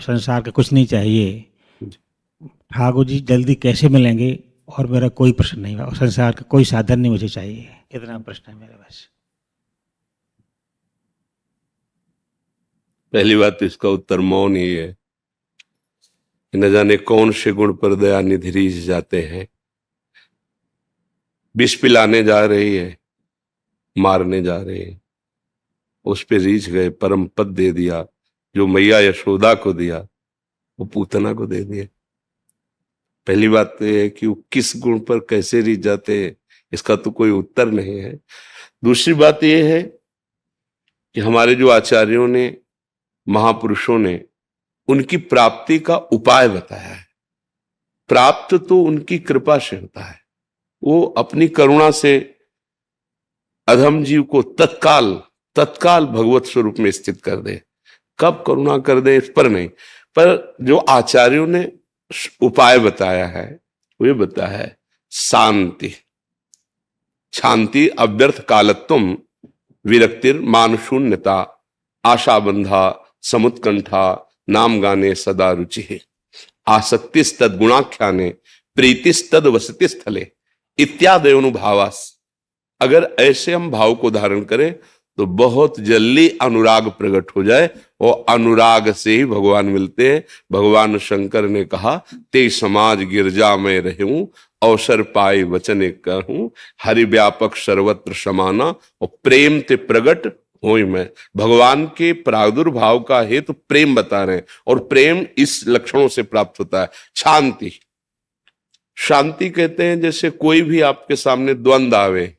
संसार का कुछ नहीं चाहिए, जी। ठाकुर जी जल्दी कैसे मिलेंगे, और मेरा कोई प्रश्न नहीं, और संसार का कोई साधन नहीं मुझे चाहिए, इतना प्रश्न है मेरा बस। पहली बात तो इसका उत्तर मौन ही है कि न जाने कौन से गुण पर दया निधि रीझ जाते हैं। विष पिलाने जा रही है, मारने जा रहे हैं, उस पे रीझ गए, परम पद दे दिया जो मैया यशोदा को दिया वो पूतना को दे दिया। पहली बात तो यह है कि वो किस गुण पर कैसे रीझ जाते हैं, इसका तो कोई उत्तर नहीं है। दूसरी बात यह है कि हमारे जो आचार्यों ने, महापुरुषों ने उनकी प्राप्ति का उपाय बताया है। प्राप्त तो उनकी कृपा से होता है, वो अपनी करुणा से अधम जीव को तत्काल तत्काल भगवत स्वरूप में स्थित कर दे। कब करुणा कर दे इस पर नहीं, पर जो आचार्यों ने उपाय बताया है वो ये बताया है शांति। शांति अव्यर्थ कालत्वम विरक्तिर मानशून्यता आशाबंधा समुत्कंठा नाम गाने सदा रुचि है आसक्तिस्तद गुणाख्याने प्रीतिस्तद वसति स्थले इत्यादयोनुभावास। अगर ऐसे हम भाव को धारण करें तो बहुत जल्दी अनुराग प्रकट हो जाए, और अनुराग से ही भगवान मिलते हैं। भगवान शंकर ने कहा ते समाज गिरजा में रहूं अवसर पाए वचन कहूं हरि व्यापक सर्वत्र समाना और प्रेम ते प्रगट होई मैं। भगवान के प्रादुर्भाव का हेतु प्रेम बता रहे हैं, और प्रेम इस लक्षणों से प्राप्त होता है। शांति, शांति कहते हैं जैसे कोई भी आपके सामने द्वंद आवे,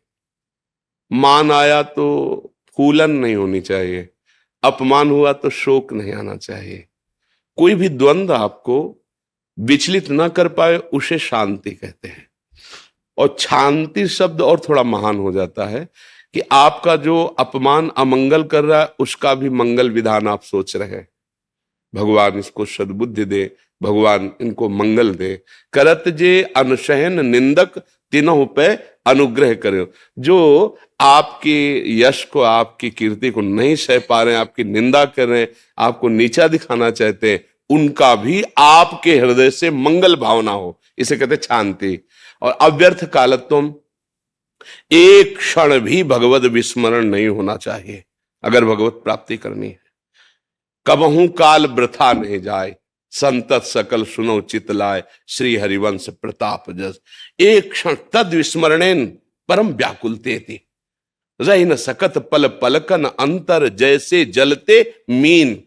मान आया तो फूलन नहीं होनी चाहिए, अपमान हुआ तो शोक नहीं आना चाहिए। कोई भी द्वंद आपको विचलित ना कर पाए उसे शांति कहते हैं। और शांति शब्द और थोड़ा महान हो जाता है कि आपका जो अपमान अमंगल कर रहा है उसका भी मंगल विधान आप सोच रहे हैं। भगवान इसको सद्बुद्धि दे, भगवान इनको मंगल दे। करत जे अनुशहन निंदक तीनों पे अनुग्रह करे। जो आपके यश को, आपकी कीर्ति को नहीं सह पा रहे हैं, आपकी निंदा कर रहे हैं, आपको नीचा दिखाना चाहते हैं, उनका भी आपके हृदय से मंगल भावना हो, इसे कहते शांति। और अव्यर्थ कालत्वम, एक क्षण भी भगवत विस्मरण नहीं होना चाहिए अगर भगवत प्राप्ति करनी है। कबहू काल वृथा नहीं जाए, संतत सकल सुनो चित लाए, श्री हरिवंश प्रताप जस। एक क्षण तद विस्मरणेन परम व्याकुलते थी, रही न सकत पल पलकन अंतर जैसे जलते मीन।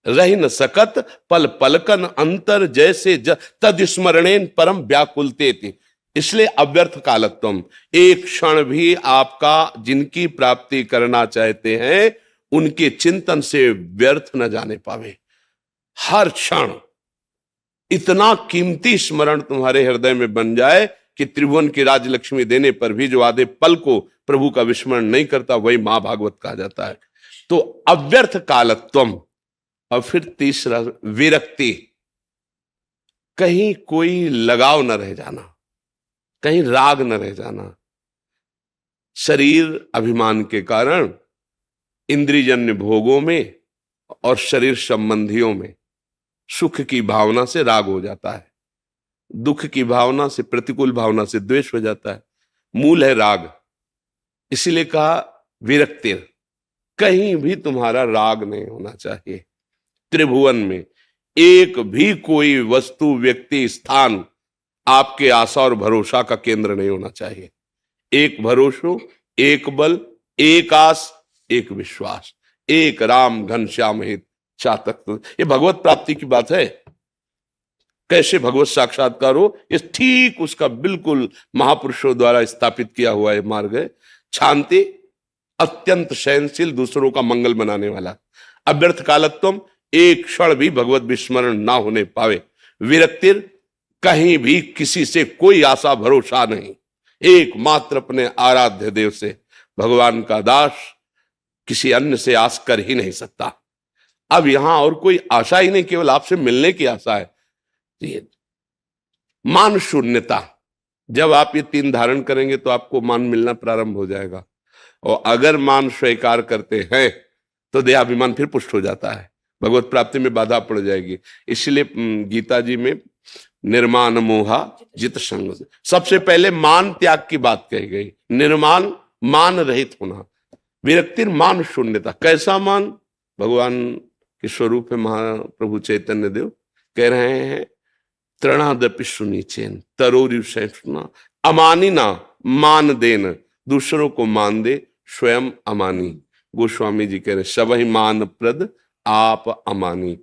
रही न सकत पल पलकन अंतर जैसे तद स्मरणेन परम व्याकुलते थी। इसलिए अव्यर्थ कालत्वम, एक क्षण भी आपका जिनकी प्राप्ति करना चाहते हैं उनके चिंतन से व्यर्थ न जाने पावे। हर क्षण इतना कीमती स्मरण तुम्हारे हृदय में बन जाए कि त्रिभुवन की राजलक्ष्मी देने पर भी जो आधे पल को प्रभु का विस्मरण नहीं करता वही महाभागवत कहा जाता है। तो अव्यर्थ कालत्वम। और फिर तीसरा विरक्ति, कहीं कोई लगाव न रह जाना, कहीं राग न रह जाना। शरीर अभिमान के कारण इंद्रियजन्य भोगों में और शरीर संबंधियों में सुख की भावना से राग हो जाता है, दुख की भावना से, प्रतिकूल भावना से द्वेष हो जाता है। मूल है राग। इसीलिए कहा विरक्ति, कहीं भी तुम्हारा राग नहीं होना चाहिए। त्रिभुवन में एक भी कोई वस्तु, व्यक्ति, स्थान आपके आशा और भरोसा का केंद्र नहीं होना चाहिए। एक भरोसा, एक बल, एक आस, एक विश्वास, एक राम घनश्याम हित चातक। ये भगवत प्राप्ति की बात है। कैसे भगवत साक्षात्कार हो, ये ठीक उसका बिल्कुल महापुरुषों द्वारा स्थापित किया हुआ है मार्ग है। शांति, अत्यंत सहनशील, दूसरों का मंगल बनाने वाला। अव्यर्थ कालत्वम, एक क्षण भी भगवत विस्मरण ना होने पावे। विरक्तिर, कहीं भी किसी से कोई आशा भरोसा नहीं, एकमात्र अपने आराध्य देव से। भगवान का दास किसी अन्य से आस कर ही नहीं सकता। अब यहां और कोई आशा ही नहीं, केवल आपसे मिलने की आशा है। मान शून्यता, जब आप ये तीन धारण करेंगे तो आपको मान मिलना प्रारंभ हो जाएगा। और अगर मान स्वीकार करते हैं तो देहाभिमान फिर पुष्ट हो जाता है। भगवत प्राप्ति में बाधा पड़ जाएगी। इसलिए गीता जी में निर्माण मोहा जित संग, सबसे पहले मान त्याग की बात कही गई। निर्माण, मान रहित होना। विरक्ति मान शून्यता। कैसा मान? भगवान के स्वरूप है महाप्रभु चैतन्य देव कह रहे हैं, तृणादपि सुनीचेन तरोरिव सहिष्णुना अमानिना मान देन, दूसरों को मान दे स्वयं अमानी। गोस्वामी जी कह रहे सबहि मान प्रद आप अमानी।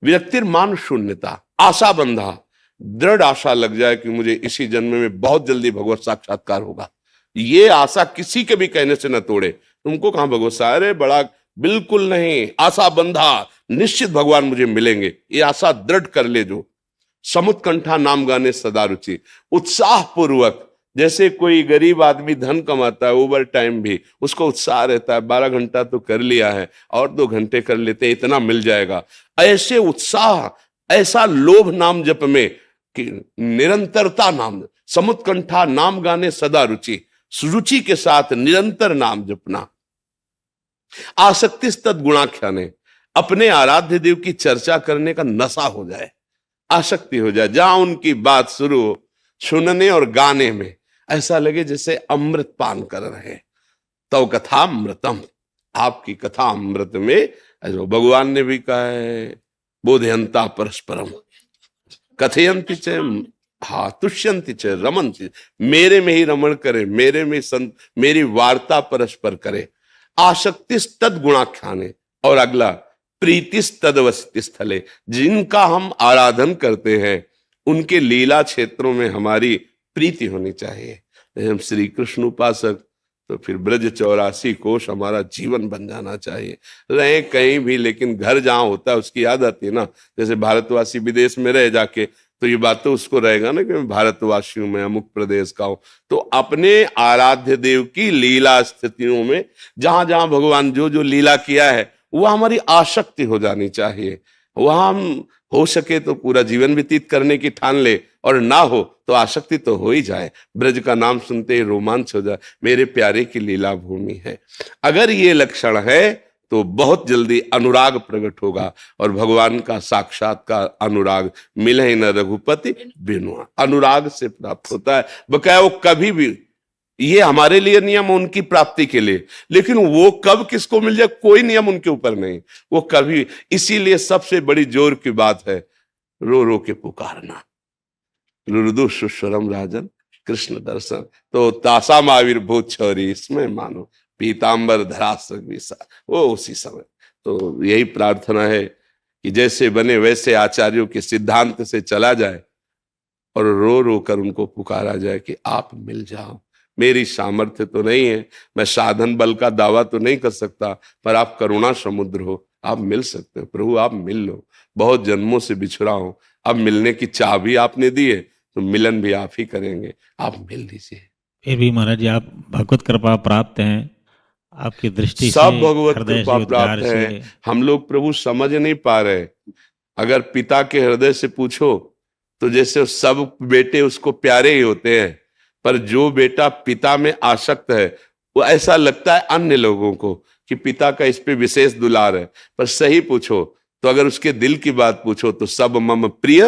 विरक्तिर मान शून्यता। आशा बंधा, दृढ़ आशा लग जाए कि मुझे इसी जन्म में बहुत जल्दी भगवत साक्षात्कार होगा, ये आशा किसी के भी कहने से न तोड़े। तुमको कहां भगवत सा, अरे बड़ा, बिल्कुल नहीं, आशा बंधा, निश्चित भगवान मुझे मिलेंगे, ये आशा दृढ़ कर ले। जो समुत्कंठा नाम गाने सदा रुचि, उत्साह पूर्वक, जैसे कोई गरीब आदमी धन कमाता है, ओवर टाइम भी उसको उत्साह रहता है, 12 घंटा तो कर लिया है और 2 घंटे कर लेते, इतना मिल जाएगा। ऐसे उत्साह, ऐसा लोभ नाम जप में कि निरंतरता नाम, समुत्कंठा नाम गाने सदा रुचि, रुचि के साथ निरंतर नाम जपना। आसक्ति तद गुणाख्याने, अपने आराध्य देव की चर्चा करने का नशा हो जाए, आसक्ति हो जाए, जहां उनकी बात शुरू हो, सुनने और गाने में ऐसा लगे जैसे अमृत पान कर रहे हैं। तो कथा अमृतम, आपकी कथा अमृत में, ऐसा भगवान ने भी कहा है, बोधयंता परस्परम कथयंति च, हाँ तुष्यंति च रमन्ति, मेरे में ही रमण करे, मेरे में मेरी वार्ता परस्पर करे। आसक्तिस तद गुणाख्याने, और अगला प्रीतिस तदवस्थिति स्थले, जिनका हम आराधन करते हैं उनके लीला क्षेत्रों में हमारी प्रीति होनी चाहिए। हम श्री कृष्ण उपासक, तो फिर ब्रज 84 कोश हमारा जीवन बन जाना चाहिए। रहे कहीं भी, लेकिन घर जहां होता है उसकी याद आती है ना। जैसे भारतवासी विदेश में रह जाके, तो ये बात तो उसको रहेगा ना कि मैं भारतवासी हूं, मैं अमुक प्रदेश का हूं। तो अपने आराध्य देव की लीला स्थितियों में जहां जहां भगवान जो जो लीला किया है, वह हमारी आसक्ति हो जानी चाहिए। वहां हम हो सके तो पूरा जीवन व्यतीत करने की ठान ले, और ना हो तो आसक्ति तो हो ही जाए, ब्रज का नाम सुनते ही रोमांच हो जाए, मेरे प्यारे की लीला भूमि है। अगर ये लक्षण है तो बहुत जल्दी अनुराग प्रकट होगा, और भगवान का साक्षात्कार अनुराग, मिले न रघुपति बिनुआ, अनुराग से प्राप्त होता है। बकाया वो कभी भी, ये हमारे लिए नियम उनकी प्राप्ति के लिए, लेकिन वो कब किसको मिल जाए कोई नियम उनके ऊपर नहीं, वो कभी। इसीलिए सबसे बड़ी जोर की बात है रो रो के पुकारना, रुदु सुस्वरम राजन कृष्ण दर्शन। तो तासाम आविर्भूत छौरी, इसमें मानो पीतांबर धराससा, वो उसी समय। तो यही प्रार्थना है कि जैसे बने वैसे आचार्यों के सिद्धांत से चला जाए, और रो रो कर उनको पुकारा जाए कि आप मिल जाओ। मेरी सामर्थ्य तो नहीं है, मैं साधन बल का दावा तो नहीं कर सकता, पर आप करुणा समुद्र हो, आप मिल सकते हो। प्रभु आप मिल लो, बहुत जन्मों से बिछड़ा हूं, अब मिलने की चाह भी आपने दी है, तो मिलन भी आप ही करेंगे, आप मिल लीजिए। फिर भी महाराज जी आप भगवत कृपा प्राप्त हैं, आपकी दृष्टि से, सब भगवत हृदय कृपा से, प्राप्त उद्गार है। से। हम लोग प्रभु समझ नहीं पा रहे। अगर पिता के हृदय से पूछो तो जैसे सब बेटे उसको प्यारे ही होते हैं, पर जो बेटा पिता में आसक्त है, वो ऐसा लगता है अन्य लोगों को कि पिता का इस पे विशेष दुलार है। पर सही पूछो तो अगर उसके दिल की बात पूछो तो सब मम प्रिय,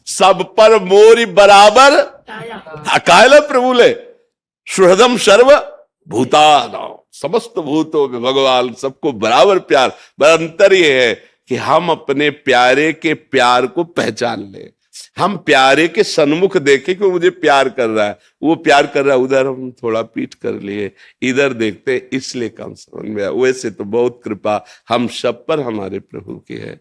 सब पर मोरी बराबर अकाल प्रभु ले, सुहृदम सर्व भूतानां, समस्त भूतों में भगवान सबको बराबर प्यार। पर अंतर यह है कि हम अपने प्यारे के प्यार को पहचान लें। हम प्यारे के सन्मुख देखें कि वो मुझे प्यार कर रहा है, वो प्यार कर रहा है, उधर हम थोड़ा पीठ कर लिए, इधर देखते, इसलिए कम समझ में आया। वैसे तो बहुत कृपा हम सब पर हमारे प्रभु की है।